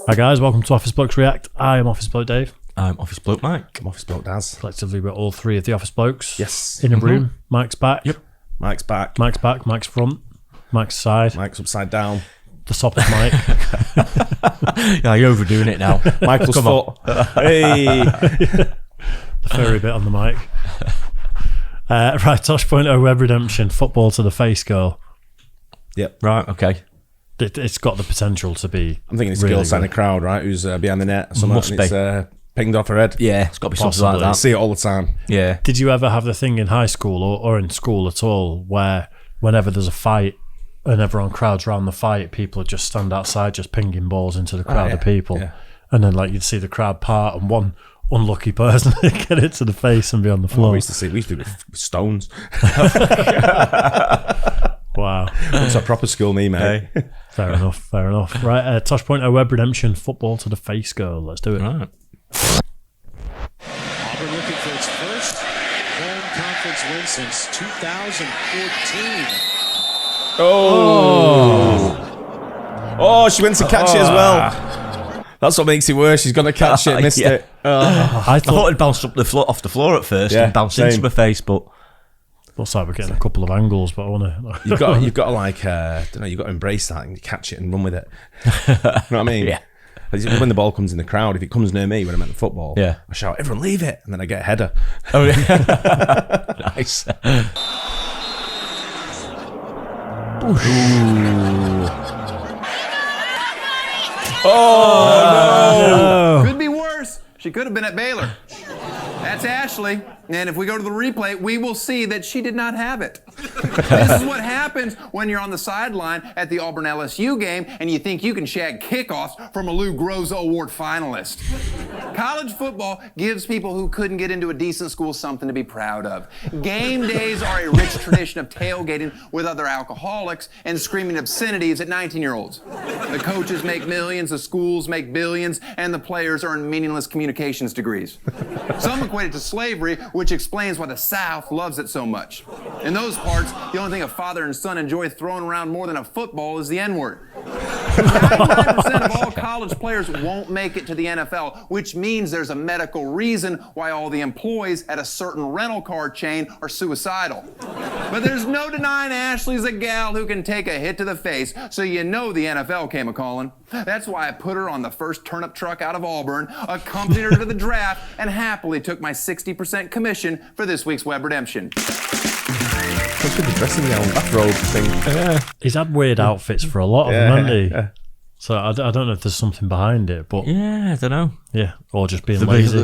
Hi guys, welcome to Office Blokes React. I am Office Bloke Dave. I'm Office Bloke Mike. I'm Office Bloke Daz. Collectively, we're all three of the Office Blokes. Yes. In a room. Mike's back. Yep. Mike's back. Mike's back. Mike's front. Mike's side. Mike's upside down. The top is Mike. Yeah, you're overdoing it now. Michael's foot. Hey. The furry bit on the mic. Right, Tosh.0 Web Redemption. Football to the face goal. Yep. Right, okay. It's got the potential to be. I'm thinking it's really girl signing good. a crowd, right? Who's behind the net or something. Must and be. It's pinged off her head. Yeah, it's got to be something like Possibly. I that. see it all the time. Yeah. Did you ever have the thing in high school or in school at all where whenever there's a fight and everyone crowds around the fight, people would just stand outside just pinging balls into the crowd yeah, of people, yeah. and then like you'd see the crowd part and one unlucky person get it to the face and be on the floor. We used to do it with stones. Wow. It's a proper school me, mate. Hey. Fair enough, fair enough. Right, Tosh.0 Web Redemption, football to the face goal. Let's do it. Right. Auburn looking for its first home conference win since 2014. Oh, she went to catch it as well. That's what makes it worse. She's going to catch it, missed Yeah. it. I I thought thought it bounced up off the floor at first Yeah, and bounced same. into my face, but looks like we're getting a couple of angles, but I want to. You've got to like, don't know. You've got to embrace that and catch it and run with it. You know what I mean? Yeah. When the ball comes in the crowd, if it comes near me when I'm at the football, Yeah. I shout, "Everyone, leave it!" and then I get a header. oh yeah, nice. Could be worse. She could have been at Baylor. That's Ashley. And if we go to the replay, we will see that she did not have it. This is what happens when you're on the sideline at the Auburn LSU game and you think you can shag kickoffs from a Lou Groza Award finalist. College football gives people who couldn't get into a decent school something to be proud of. Game days are a rich tradition of tailgating with other alcoholics and screaming obscenities at 19-year-olds. The coaches make millions, the schools make billions, and the players earn meaningless communications degrees. Some equate it to slavery, which explains why the South loves it so much. In those parts, the only thing a father and son enjoy throwing around more than a football is the N-word. 99% of all college players won't make it to the NFL, which means there's a medical reason why all the employees at a certain rental car chain are suicidal. But there's no denying Ashley's a gal who can take a hit to the face, so you know the NFL came a-calling. That's why I put her on the first turnip truck out of Auburn, accompanied her to the draft, and happily took my 60% commission for this week's Web Redemption. What's with the dressing gown, bathrobe thing? He's had weird outfits for a lot of them, hasn't he? Yeah. So I don't know if there's something behind it, but Yeah, I don't know. yeah, or just being lazy.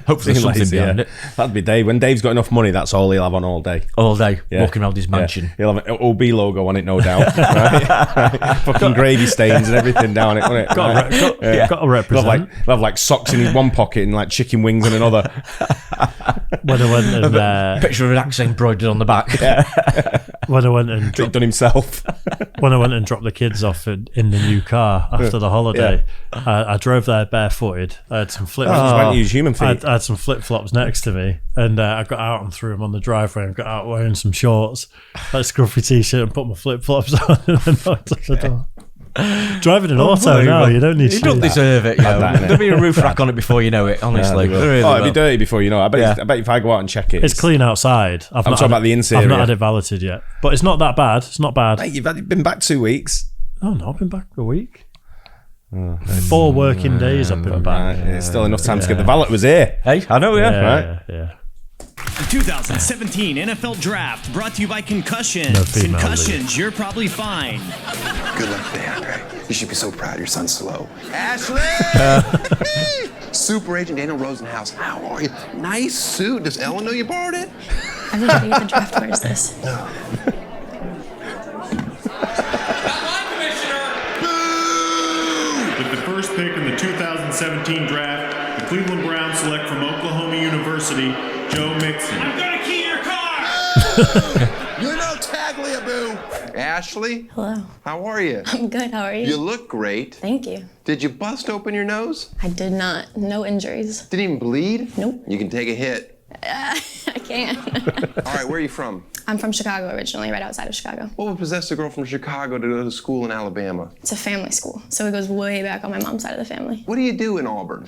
Hopefully there's something behind it. That'd be Dave. When Dave's got enough money, that's all he'll have on all day. All day, Yeah. walking around his mansion. Yeah. He'll have an OB logo on it, no doubt. Right? Fucking gravy stains and everything down it, won't it? Got to He'll represent. have like socks in his one pocket and like chicken wings in another. When I went and Picture of an axe embroidered on the back. when I went and He'd dropped, done himself. when I went and dropped the kids off in the new car after the holiday, I drove there barefooted. I had some flip. Why don't you use human feet? I had some flip flops next to me, and I got out and threw them on the driveway. And got out wearing some shorts, a scruffy t-shirt, and put my flip flops on, and then knocked on the door. Driving an auto now, you don't need You shoes. don't deserve it, that, innit? There'll be a roof rack on it before you know it, honestly. There really It'd be will. dirty before you know it. Yeah. I bet if I go out and check it, It's clean outside. I'm talking about the interior. I've not had it valeted yet, but it's not that bad. It's not bad. Mate, you've been back 2 weeks. Oh no, I've been back a week. 4 working days I've been back. Right, it's still enough time to get the valet was here. Hey, I know, yeah. Right. Yeah. The 2017 NFL Draft brought to you by Concussions. No female Concussions, you're probably fine. Good luck, DeAndre. You should be so proud your son's slow. Ashley! Super Agent Daniel Rosenhaus, how are you? Nice suit. Does Ellen know you borrowed it? I think I the draft. Where's this? With the first pick in the 2017 draft, the Cleveland Browns select from Oklahoma University, Joe Mixon. I'm gonna key your car! You know Tagliabue. Ashley, Hello. how are you? I'm good. How are you? You look great. Thank you. Did you bust open your nose? I did not. No injuries. Didn't even bleed? Nope. You can take a hit. I I can. All right, where are you from? I'm from Chicago originally, right outside of Chicago. What would possess a girl from Chicago to go to school in Alabama? It's a family school, so it goes way back on my mom's side of the family. What do you do in Auburn?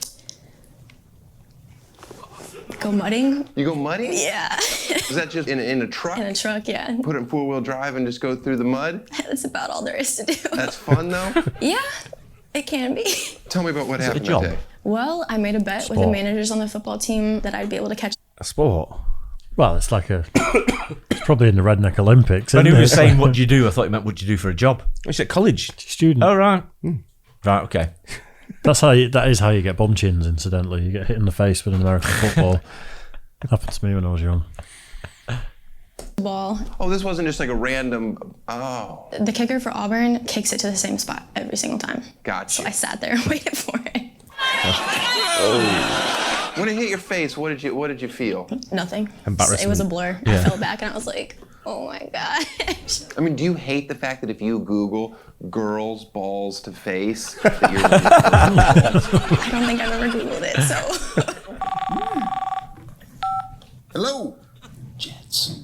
Go mudding? You go mudding? Yeah. Is that just in a truck? In a truck, yeah. Put it in four-wheel drive and just go through the mud? That's about all there is to do. That's fun, though? Yeah, it can be. Tell me about what Is it a happened job? that day. Well, I made a bet with the managers on the football team that I'd be able to catch. A sport. Well, it's like it's probably in the Redneck Olympics. When he isn't was it? saying, what do you do? I thought he meant, what do you do for a job? It's at college. Student. Oh, right. Right, okay. That is how you get bum chins, incidentally. You get hit in the face with an American football. Happened to me when I was young. Ball. Oh, this wasn't just like a random, oh. The kicker for Auburn kicks it to the same spot every single time. Gotcha. So I sat there and waited for it. Oh. When it hit your face, what did you feel? Nothing. Embarrassment. It was a blur. I fell back and I was like, oh my gosh. I mean, do you hate the fact that if you Google girls balls to face, that you're I don't think I've ever Googled it, so. Hello? Jets.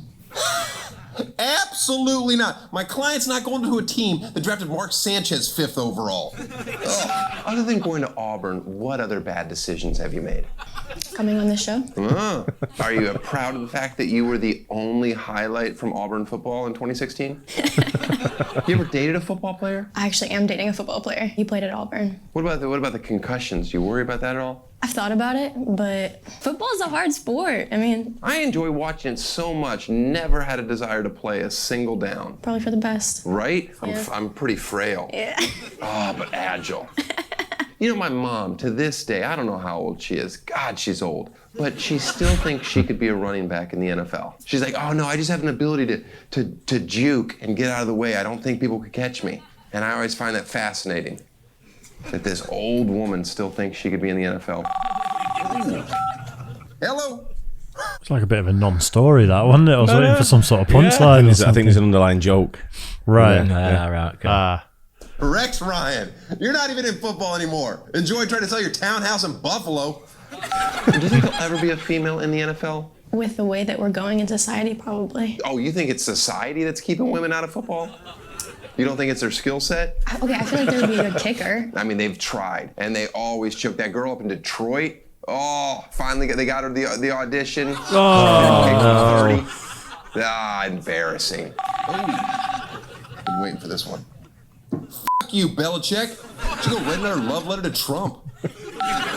Absolutely not. My client's not going to a team that drafted Mark Sanchez 5th overall. Ugh. Other than going to Auburn, what other bad decisions have you made? Coming on this show? Are you proud of the fact that you were the only highlight from Auburn football in 2016? You ever dated a football player? I actually am dating a football player. He played at Auburn. What about the concussions? Do you worry about that at all? I've thought about it, but football is a hard sport. I mean, I enjoy watching it so much. Never had a desire to play a single down. probably for the best. Right? Yeah. I'm pretty frail. Yeah. Oh, but agile. You know, my mom, to this day, I don't know how old she is. God, she's old. But she still thinks she could be a running back in the NFL. She's like, oh no, I just have an ability to juke and get out of the way. I don't think people could catch me. And I always find that fascinating, that this old woman still thinks she could be in the NFL. Hello? It's like a bit of a non-story, that, wasn't it? I was waiting for some sort of punchline. I think there's an underlying joke. Right. Right, okay. Rex Ryan, you're not even in football anymore. Enjoy trying to sell your townhouse in Buffalo. Do you think there'll ever be a female in the NFL? With the way that we're going in society, probably. Oh, you think it's society that's keeping women out of football? You don't think it's their skill set? Okay, I feel like there would be a good kicker. I mean, they've tried, and they always choke. That girl up in Detroit, oh, finally they got her the audition. Oh, 30. Ah, embarrassing. Been waiting for this one. F you, Belichick. She go write another love letter to Trump.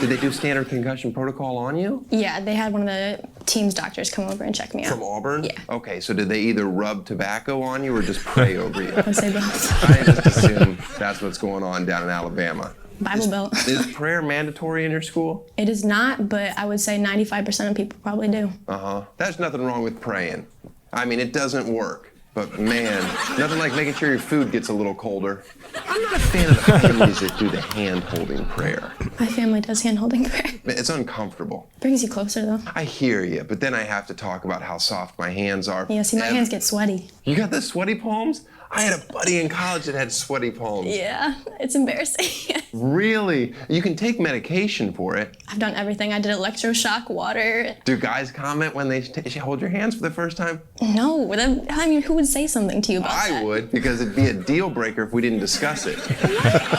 Did they do standard concussion protocol on you? Yeah, they had one of the team's doctors come over and check me out. From Auburn? Yeah. Okay, so did they either rub tobacco on you or just pray over you? I would say both. I just assume that's what's going on down in Alabama. Bible Belt. Is prayer mandatory in your school? It is not, but I would say 95% of people probably do. Uh-huh. There's nothing wrong with praying. I mean, it doesn't work. But man, nothing like making sure your food gets a little colder. I'm not a fan of the families that do the hand-holding prayer. My family does hand-holding prayer. It's uncomfortable. Brings you closer, though. I hear you, but then I have to talk about how soft my hands are. Yeah, see, my hands get sweaty. You got the sweaty palms? I had a buddy in college that had sweaty palms. Yeah, it's embarrassing. Really? You can take medication for it. I've done everything. I did electroshock, water. Do guys comment when they hold your hands for the first time? No, I mean, who would say something to you about that? I would, because it'd be a deal breaker if we didn't discuss it.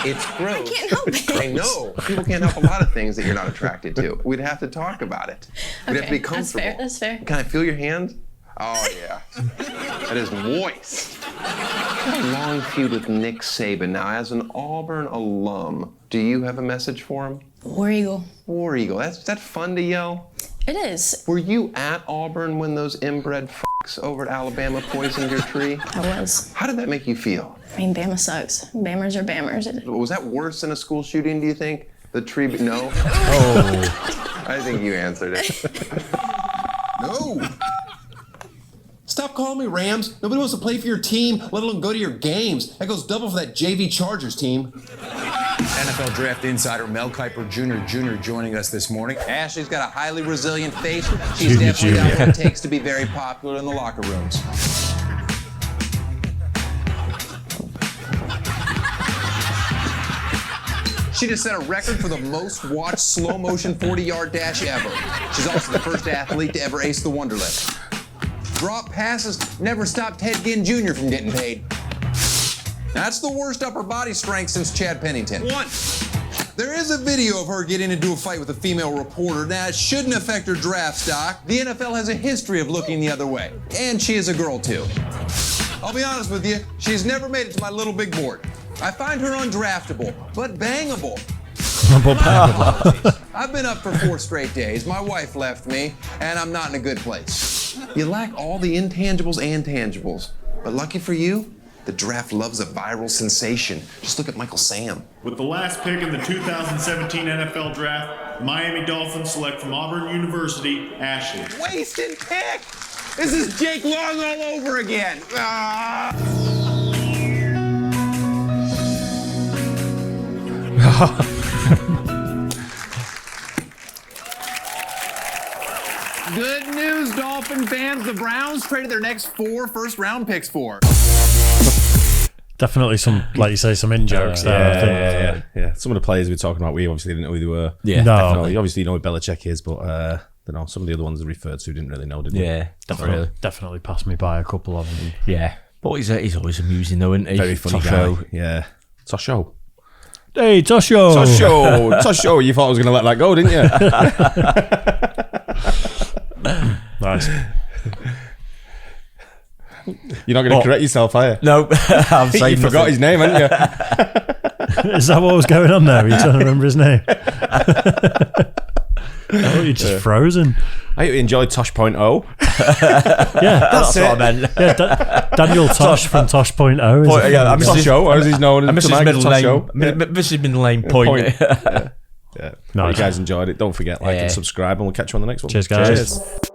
It's gross. I can't help it. I know. People can't help a lot of things that you're not attracted to. We'd have to talk about it. We'd have to be comfortable. That's fair. Can I feel your hand? Oh, yeah. That is moist. I have a long feud with Nick Saban. Now, as an Auburn alum, do you have a message for him? War Eagle. War Eagle. Is that fun to yell? It is. Were you at Auburn when those inbred f***s over at Alabama poisoned your tree? I was. How did that make you feel? I mean, Bama sucks. Bammers are bammers. Was that worse than a school shooting, do you think? The tree, no? Oh. I think you answered it. No. Stop calling me Rams. Nobody wants to play for your team, let alone go to your games. That goes double for that JV Chargers team. NFL Draft Insider Mel Kiper Jr. joining us this morning. Ashley's got a highly resilient face. She's definitely got what it takes to be very popular in the locker rooms. She just set a record for the most watched slow motion 40-yard dash ever. She's also the first athlete to ever ace the Wonderlic. Drop passes never stopped Ted Ginn Jr. from getting paid. That's the worst upper body strength since Chad Pennington. 1. There is a video of her getting into a fight with a female reporter. That shouldn't affect her draft stock. The NFL has a history of looking the other way. And she is a girl, too. I'll be honest with you, she's never made it to my little big board. I find her undraftable, but bangable. I've been up for 4 straight days. My wife left me, and I'm not in a good place. You lack all the intangibles and tangibles. But lucky for you, the draft loves a viral sensation. Just look at Michael Sam. With the last pick in the 2017 NFL Draft, Miami Dolphins select from Auburn University, Ashley. Wasted pick! This is Jake Long all over again. Good news, Dolphin fans. The Browns traded their next 4 first-round picks for. Definitely some, like you say, some in-jokes there, I think. Yeah. Some of the players we were talking about, we obviously didn't know who they were. Yeah, no. Definitely. Obviously, you know who Belichick is, but some of the other ones they referred to didn't really know, did they? Yeah, definitely. Definitely passed me by a couple of them. Yeah. But he's always amusing, though, isn't he? Very funny Tosh.0. guy. Yeah. Tosh.0. Hey, Tosh.0. Tosh.0. Tosh.0. You thought I was going to let that go, didn't you? Nice. You're not going to correct yourself, are you? No, I'm saying you forgot his name, haven't you? Is that what was going on there? Were you trying to remember his name? Oh, you're just frozen. I hope you enjoyed Tosh.0. Yeah, that's what I meant. Yeah, Daniel Tosh from Tosh.0. Yeah, I'm Tosh.0, as he's known. I miss his middle name. Yeah. Miss his middle name, Point. Yeah. Nice. Hope you guys enjoyed it. Don't forget, like and subscribe, and we'll catch you on the next one. Cheers, guys. Cheers.